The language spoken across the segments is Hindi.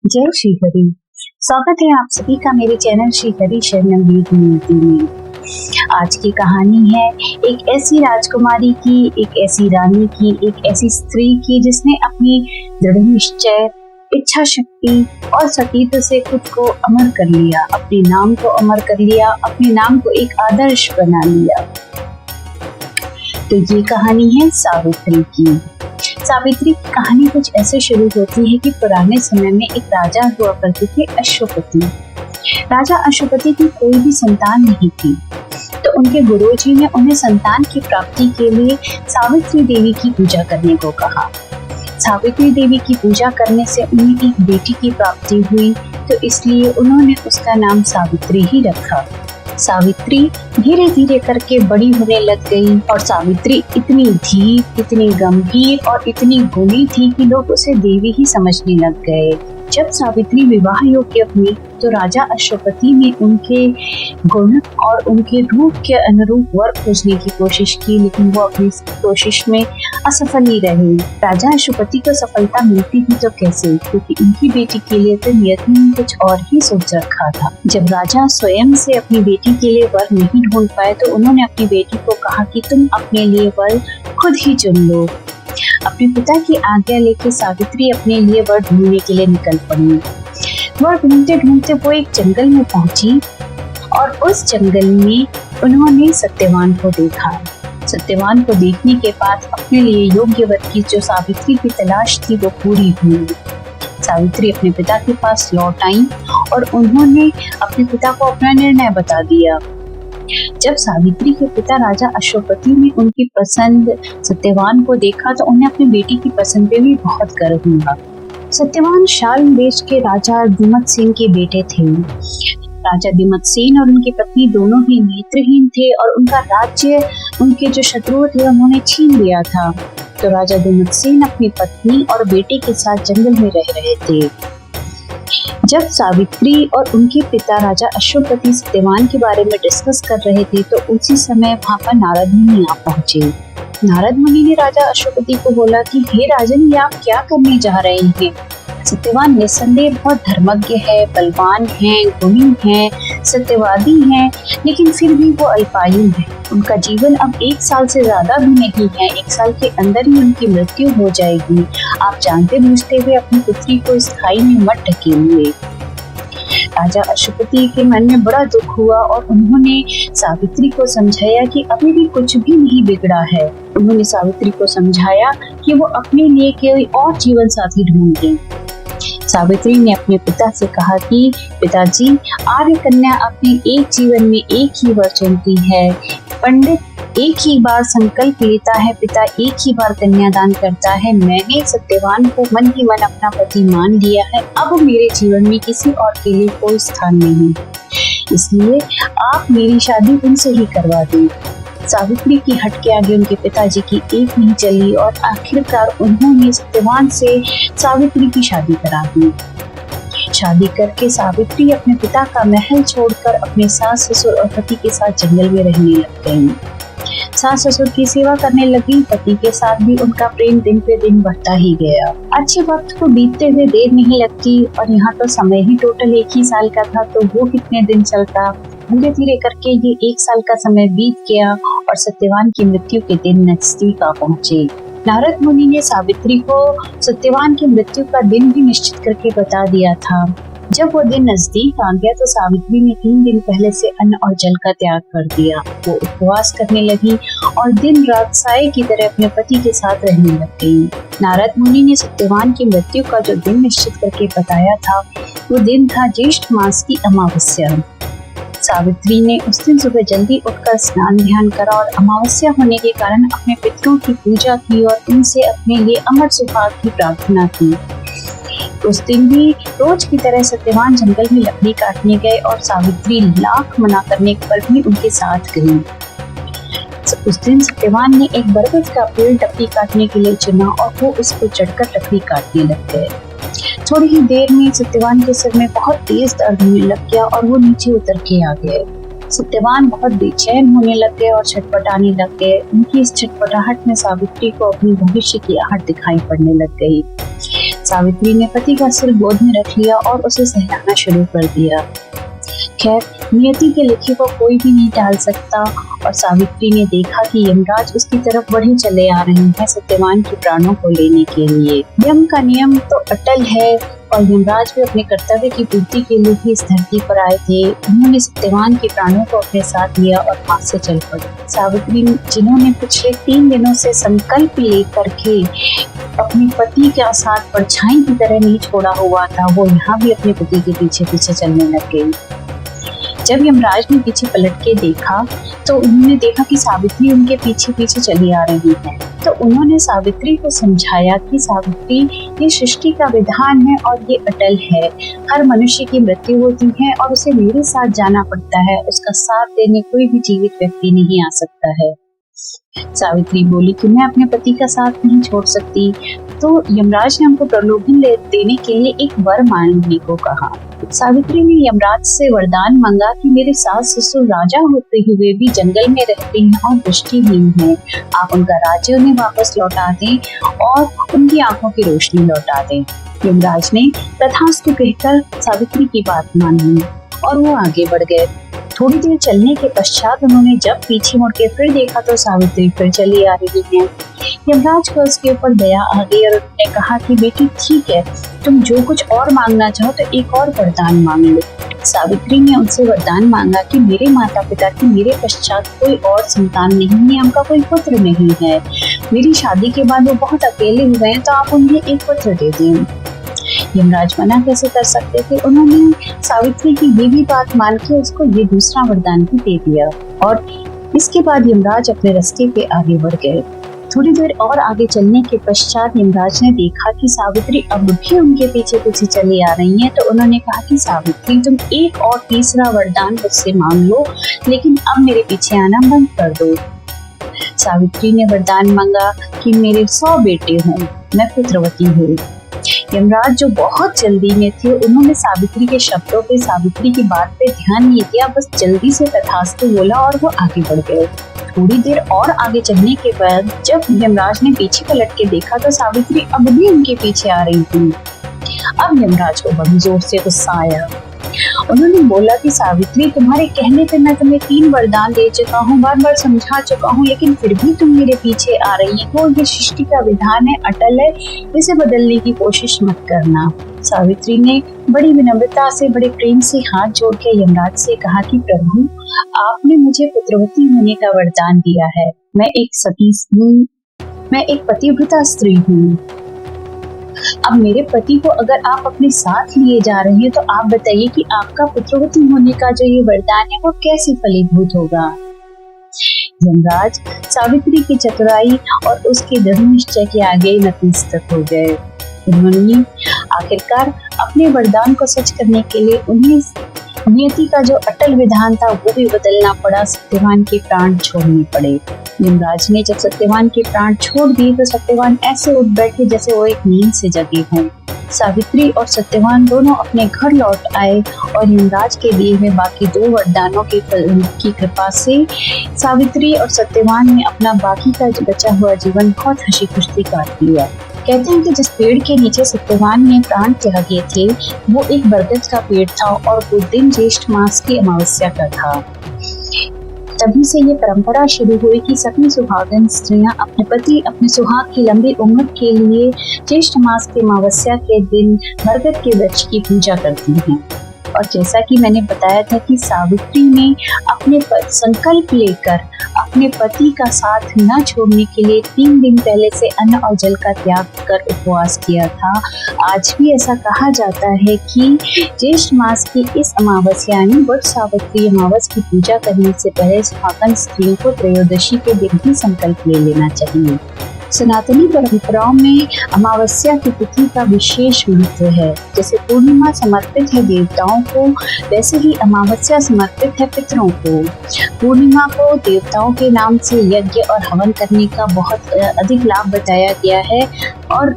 जय श्री हरि। स्वागत है आप सभी का मेरे चैनल श्री हरि शरणम वेद नीति में। आज की कहानी है एक ऐसी राजकुमारी की, एक ऐसी रानी की, एक ऐसी स्त्री की जिसने अपनी दृढ़ निश्चय, इच्छा शक्ति और सतीत्व से खुद को अमर कर लिया, अपने नाम को अमर कर लिया, अपने नाम को एक आदर्श बना लिया। तो ये कहानी है सावित्री की। सावित्री की कहानी कुछ ऐसे शुरू होती है कि पुराने समय में एक राजा हुआ करते थे, अश्वपति। राजा अश्वपति की कोई भी संतान नहीं थी, तो उनके गुरुजी ने उन्हें संतान की प्राप्ति के लिए सावित्री देवी की पूजा करने को कहा। सावित्री देवी की पूजा करने से उन्हें एक बेटी की प्राप्ति हुई, तो इसलिए उन्होंने उसका नाम सावित्री ही रखा। सावित्री धीरे धीरे करके बड़ी होने लग गई और सावित्री इतनी धीर, इतनी गंभीर और इतनी गुणी थी कि लोग उसे देवी ही समझने लग गए। जब सावित्री विवाह योग्य हुई तो राजा अश्वपति ने उनके गुण और उनके रूप के अनुरूप वर खोजने की कोशिश की, लेकिन वो अपनी कोशिश में असफल ही रहे। राजा अश्वपति को सफलता मिलती थी तो कैसे, क्योंकि उनकी बेटी के लिए तो नियति ने कुछ और ही सोच रखा था। जब राजा स्वयं से अपनी बेटी के लिए वर नहीं ढूंढ पाए तो उन्होंने अपनी बेटी को कहा कि तुम अपने लिए वर खुद ही चुन लो। अपने पिता की आज्ञा लेके सावित्री अपने लिए वर ढूंढने के लिए निकल पड़ी। वर ढूंढते ढूंढते वो एक जंगल में पहुंची और उस जंगल में उन्होंने सत्यवान को देखा। सत्यवान को देखने के बाद अपने लिए योग्य वर की जो सावित्री की तलाश थी वो पूरी हुई। सावित्री अपने पिता के पास लौट आई और उन्होंने अपने पिता को अपना निर्णय बता दिया। जब सावित्री के पिता राजा अश्वपति ने उनकी पसंद सत्यवान को देखा तो उन्हें अपनी बेटी की पसंद पे भी बहुत गर्व हुआ। सत्यवान शाल देश के राजा दिमत सेन के बेटे थे। राजा दिमत सेन और उनकी पत्नी दोनों ही नेत्रहीन थे और उनका राज्य उनके जो शत्रु थे उन्होंने छीन लिया था। तो राजा दिमत सेन अपनी पत्नी और बेटे के साथ जंगल में रह रहे थे। जब सावित्री और उनके पिता राजा अश्वपति सत्यवान के बारे में डिस्कस कर रहे थे तो उसी समय वहां पर नारद मुनि आ पहुंचे। नारद मुनि ने राजा अश्वपति को बोला कि हे राजन, ये आप क्या करने जा रहे हैं? सत्यवान निस्संदेह बहुत धर्मज्ञ है, बलवान है, गुणी है, सत्यवादी है, लेकिन फिर भी वो अल्पायु है। उनका जीवन अब 1 साल से ज्यादा भी नहीं है। 1 साल के अंदर ही उनकी मृत्यु हो जाएगी। आप जानते बूझते हुए अपनी पुत्री को इस खाई में मत ढकेलिए। राजा अश्वपति के मन में बड़ा दुख हुआ और उन्होंने सावित्री को समझाया कि अभी भी कुछ भी नहीं बिगड़ा है। उन्होंने सावित्री को समझाया कि वो अपने लिए कोई और जीवन साथी ढूंढे। सावित्री ने अपने पिता से कहा कि पिताजी, आर्य कन्या अपने एक जीवन में एक ही वर चुनती है। पंडित एक ही बार संकल्प लेता है, पिता एक ही बार कन्यादान करता है। मैंने सत्यवान को मन ही मन अपना पति मान लिया है। अब मेरे जीवन में किसी और के लिए कोई स्थान नहीं, इसलिए आप मेरी शादी उनसे ही करवा दें। सावित्री की हट के आगे उनके पिताजी की एक नहीं चली और आखिरकार उन्होंने सत्यवान से सावित्री की शादी करा दी। शादी करके सावित्री अपने पिता का महल छोड़कर अपने सास ससुर और पति के साथ जंगल में रहने लग गई। सास ससुर की सेवा करने लगी। पति के साथ भी उनका प्रेम दिन पे दिन बढ़ता ही गया। अच्छे वक्त को बीतते हुए देर नहीं लगती और यहाँ तो समय ही टोटल 1 ही साल का था, तो वो कितने दिन चलता। धीरे धीरे करके ये 1 साल का समय बीत गया और सत्यवान की मृत्यु के दिन नजदीक आ पहुंचे। नारद मुनि ने सावित्री को सत्यवान की मृत्यु का दिन भी निश्चित करके बता दिया था। जब वो दिन नजदीक आ गया तो सावित्री ने 3 दिन पहले से अन्न और जल का त्याग कर दिया। वो उपवास करने लगी और दिन रात साए की तरह अपने पति के साथ रहने लग गई। नारद मुनि ने सत्यवान की मृत्यु का जो दिन निश्चित करके बताया था वो दिन था ज्येष्ठ मास की अमावस्या। सावित्री ने उस दिन सुबह जल्दी उठकर स्नान ध्यान करा और अमावस्या होने के कारण अपने पितरों की पूजा की और उनसे अपने लिए अमर सुहाग की प्रार्थना की। उस दिन भी रोज की तरह सत्यवान जंगल में लकड़ी काटने गए और सावित्री लाख मना करने पर भी उनके साथ गई। उस दिन सत्यवान ने एक बरगद का पेड़ लकड़ी काटने के लिए चुना और वो उस पर चढ़कर लकड़ी काटने लग गए। थोड़ी ही देर में सत्यवान के सिर में बहुत तेज दर्द होने लग गया और वो नीचे उतर के आ गए। सत्यवान बहुत बेचैन होने लग गए और छटपटाने लग गए। उनकी इस छटपटाहट में सावित्री को अपनी भविष्य की आहट दिखाई पड़ने लग गई। सावित्री ने पति का सिर गोद में रख लिया और उसे सहलाना शुरू कर दिया। खैर, नियति के लिखे को कोई भी नहीं टाल सकता और सावित्री ने देखा कि यमराज उसकी तरफ बढ़े चले आ रहे हैं सत्यवान के प्राणों को लेने के लिए। यम का नियम तो अटल है और यमराज भी अपने कर्तव्य की पूर्ति के लिए ही इस धरती पर आए थे। उन्होंने सत्यवान के प्राणों को अपने साथ लिया और हाथ से चल पड़े। सावित्री, जिन्होंने पिछले 3 दिनों से संकल्प लेकर के अपने पति के साथ परछाई की तरह नहीं छोड़ा हुआ था, वो यहाँ भी अपने पति के पीछे पीछे चलने लग गई। जब यमराज ने पीछे पलट के देखा तो उन्होंने देखा कि सावित्री उनके पीछे पीछे चली आ रही है। तो उन्होंने सावित्री को समझाया कि सावित्री, ये सृष्टि का विधान है और ये अटल है। हर मनुष्य की मृत्यु होती है और उसे मेरे साथ जाना पड़ता है। उसका साथ देने कोई भी जीवित व्यक्ति नहीं आ सकता है। सावित्री बोली कि मैं अपने पति का साथ नहीं छोड़ सकती। तो यमराज ने हमको प्रलोभन देने के लिए एक वर मांगने को कहा। सावित्री ने यमराज से वरदान मांगा कि मेरे सास ससुर राजा होते हुए भी जंगल में रहते हैं और दृष्टिहीन हैं। आप उनका राज्य उन्हें वापस लौटा दें और उनकी आंखों की रोशनी लौटा दें। यमराज ने तथास्तु कहकर सावित्री की बात मान ली और वो आगे बढ़ गए। थोड़ी देर चलने के पश्चात उन्होंने जब पीछे मुड़ के फिर देखा तो सावित्री फिर चली आ रही है। यमराज को उसके ऊपर दया आ गई और उन्होंने कहा कि बेटी, ठीक है, तुम जो कुछ और मांगना चाहो तो एक और वरदान मांग लो। सावित्री ने उनसे वरदान मांगा कि मेरे माता पिता की मेरे पश्चात कोई और संतान नहीं है, उनका कोई पुत्र नहीं है। मेरी शादी के बाद वो बहुत अकेले हुए हैं, तो आप उन्हें एक पुत्र दे दें। यमराज मना कैसे कर सकते थे। उन्होंने सावित्री की ये भी बात मान के उसको ये दूसरा वरदान भी दे दिया और इसके बाद यमराज अपने रास्ते पे आगे बढ़ गए। थोड़ी देर और आगे चलने के पश्चात यमराज ने देखा कि सावित्री अब भी उनके पीछे पीछे चली आ रही है। तो उन्होंने कहा कि सावित्री, तुम एक और तीसरा वरदान मुझसे मांग लो, लेकिन अब मेरे पीछे आना बंद कर दो। सावित्री ने वरदान मांगा कि मेरे 100 बेटे हों, मैं पुत्रवती हूँ। यमराज जो बहुत जल्दी में थे, उन्होंने सावित्री के शब्दों पे, सावित्री की बात पे ध्यान नहीं दिया, बस जल्दी से तथास्तु बोला और वो आगे बढ़ गए। थोड़ी देर और आगे चलने के बाद जब यमराज ने पीछे पलट के देखा तो सावित्री अब भी उनके पीछे आ रही थी। अब यमराज को बड़ी जोर से गुस्सा आया। उन्होंने बोला कि सावित्री, तुम्हारे कहने पे मैं तुम्हें 3 वरदान दे चुका हूँ, बार बार समझा चुका हूँ, लेकिन फिर भी तुम मेरे पीछे आ रही हो। ये सृष्टि का विधान है, अटल है, इसे बदलने की कोशिश मत करना। सावित्री ने बड़ी विनम्रता से, बड़े प्रेम से हाथ जोड़ के यमराज से कहा कि प्रभु, आपने मुझे पुत्रवती होने का वरदान दिया है। मैं एक सती हूँ, मैं एक पतिव्रता स्त्री हूँ। अब मेरे पति को अगर आप अपने साथ लिए जा रहे हैं तो आप बताइए कि आपका पुत्रवती होने का जो ये वरदान है वो कैसे फलीभूत होगा। यमराज सावित्री की चतुराई और उसके दृढ़ निश्चय के आगे नतमस्तक हो गए। उन्होंने आखिरकार अपने वरदान को सच करने के लिए उन्हें नियति का जो अटल विधान था वो भी बदलना पड़ा। सत्यवान के प्राण छोड़ने पड़े। यमराज ने जब सत्यवान के प्राण छोड़ दिए तो सत्यवान ऐसे उठ बैठे जैसे वो एक नींद से जगे हों। सावित्री और सत्यवान दोनों अपने घर लौट आए और यमराज के दिए हुए बाकी 2 वरदानों की कृपा से सावित्री और सत्यवान ने अपना बाकी का बचा हुआ जीवन बहुत हंसी खुशी काट लिया। कहते हैं कि जिस पेड़ के नीचे सत्यवान ने प्राण त्यागे थे वो एक बरगद का पेड़ था और वो दिन ज्येष्ठ मास की अमावस्या का था। तभी से ये परंपरा शुरू हुई कि सभी सुहागन स्त्रियां अपने पति, अपने सुहाग की लंबी उम्र के लिए ज्येष्ठ मास की अमावस्या के दिन बरगद के वृक्ष की पूजा करती हैं। और जैसा कि मैंने बताया था कि सावित्री ने अपने संकल्प लेकर अपने पति का साथ न छोड़ने के लिए 3 दिन पहले से अन्न और जल का त्याग कर उपवास किया था। आज भी ऐसा कहा जाता है कि ज्येष्ठ मास की इस अमावस्या यानी वट सावित्री अमावस की पूजा करने से पहले सुहागन स्त्रियों को त्रयोदशी के दिन ही संकल्प ले लेना चाहिए। सनातनी परंपराओं में अमावस्या की तिथि का विशेष महत्व है। जैसे पूर्णिमा समर्पित है देवताओं को, वैसे ही अमावस्या समर्पित है पितरों को। पूर्णिमा को देवताओं के नाम से यज्ञ और हवन करने का बहुत अधिक लाभ बताया गया है और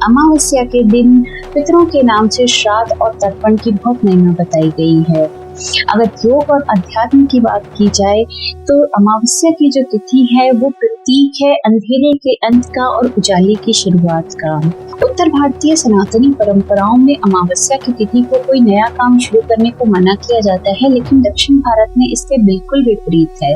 अमावस्या के दिन पितरों के नाम से श्राद्ध और तर्पण की बहुत महिमा बताई गई है। अगर योग और अध्यात्म की बात की जाए तो अमावस्या की जो तिथि है वो प्रतीक है अंधेरे के अंत का और उजाले की शुरुआत का। उत्तर भारतीय सनातनी परंपराओं में अमावस्या की तिथि को कोई नया काम शुरू करने को मना किया जाता है, लेकिन दक्षिण भारत में इसके बिल्कुल विपरीत है।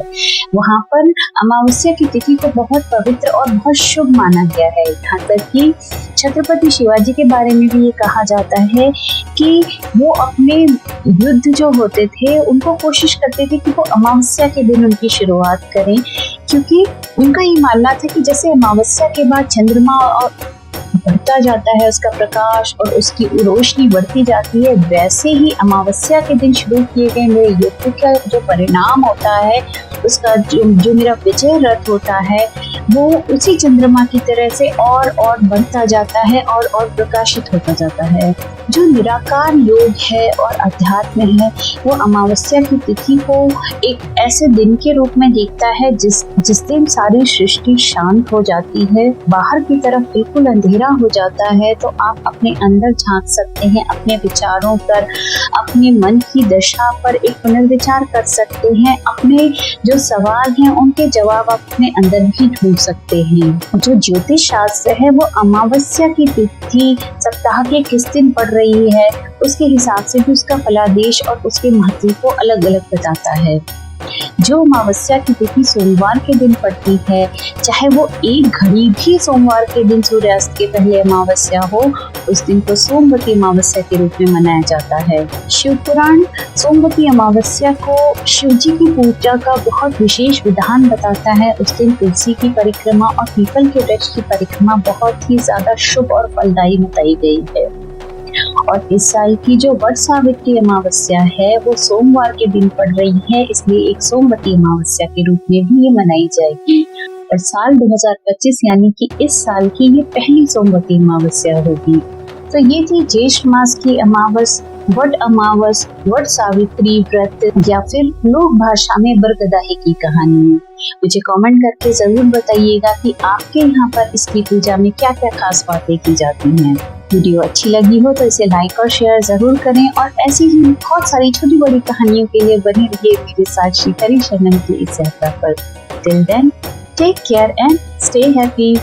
वहाँ पर अमावस्या की तिथि को बहुत पवित्र और बहुत शुभ माना गया है। यहाँ तक कि छत्रपति शिवाजी के बारे में भी ये कहा जाता है कि वो अपने युद्ध जो होते थे उनको कोशिश करते थे कि वो अमावस्या के दिन उनकी शुरुआत करें, क्योंकि उनका ये मानना था कि जैसे अमावस्या के बाद चंद्रमा और बढ़ता जाता है उसका प्रकाश और उसकी रोशनी बढ़ती जाती है, वैसे ही अमावस्या के दिन शुरू किए गए मेरे युद्ध का जो परिणाम होता है, उसका जो मेरा विजय रथ होता है वो उसी चंद्रमा की तरह से और बढ़ता जाता है और प्रकाशित होता जाता है। जो निराकार योग है और अध्यात्म है वो अमावस्या की तिथि को एक ऐसे दिन के रूप में देखता है जिस दिन सारी सृष्टि शांत हो जाती है, बाहर की तरफ बिल्कुल अंधेरा हो जाता है, तो आप अपने अंदर झांक सकते हैं, अपने विचारों पर, अपने मन की दशा पर एक पुनर्विचार कर सकते हैं, अपने जो सवाल हैं उनके जवाब आप अपने अंदर भी ढूंढ सकते हैं। जो ज्योतिष शास्त्र है वो अमावस्या की तिथि सप्ताह के किस दिन पड़ रही है उसके हिसाब से भी उसका फलादेश और उसके महत्व को अलग अलग बताता है। जो अमावस्या की तिथि सोमवार के दिन पड़ती है, चाहे वो एक घड़ी भी सोमवार के दिन सूर्यास्त के पहले अमावस्या हो, उस दिन को सोमवती अमावस्या के रूप में मनाया जाता है। शिव पुराण सोमवती अमावस्या को शिव जी की पूजा का बहुत विशेष विधान बताता है। उस दिन तुलसी की परिक्रमा और पीपल के वृक्ष की परिक्रमा बहुत ही ज्यादा शुभ और फलदायी बताई गई है। और इस साल की जो वट सावित्री अमावस्या है वो सोमवार के दिन पड़ रही है, इसलिए एक सोमवती अमावस्या के रूप में भी ये मनाई जाएगी। और साल 2025 यानी कि इस साल की ये पहली सोमवती अमावस्या होगी। तो ये थी ज्येष्ठ मास की अमावस, वट सावित्री व्रत या फिर लोक भाषा में बरगदाही की कहानी। मुझे कमेंट करके जरूर बताइएगा कि आपके यहाँ पर इसकी पूजा में क्या क्या खास बातें की जाती हैं। वीडियो अच्छी लगी हो तो इसे लाइक और शेयर जरूर करें और ऐसी ही बहुत सारी छोटी बड़ी कहानियों के लिए बने रहिए मेरे साथ श्री हरि शरणम की इस यात्रा पर। Till then, take care and stay happy.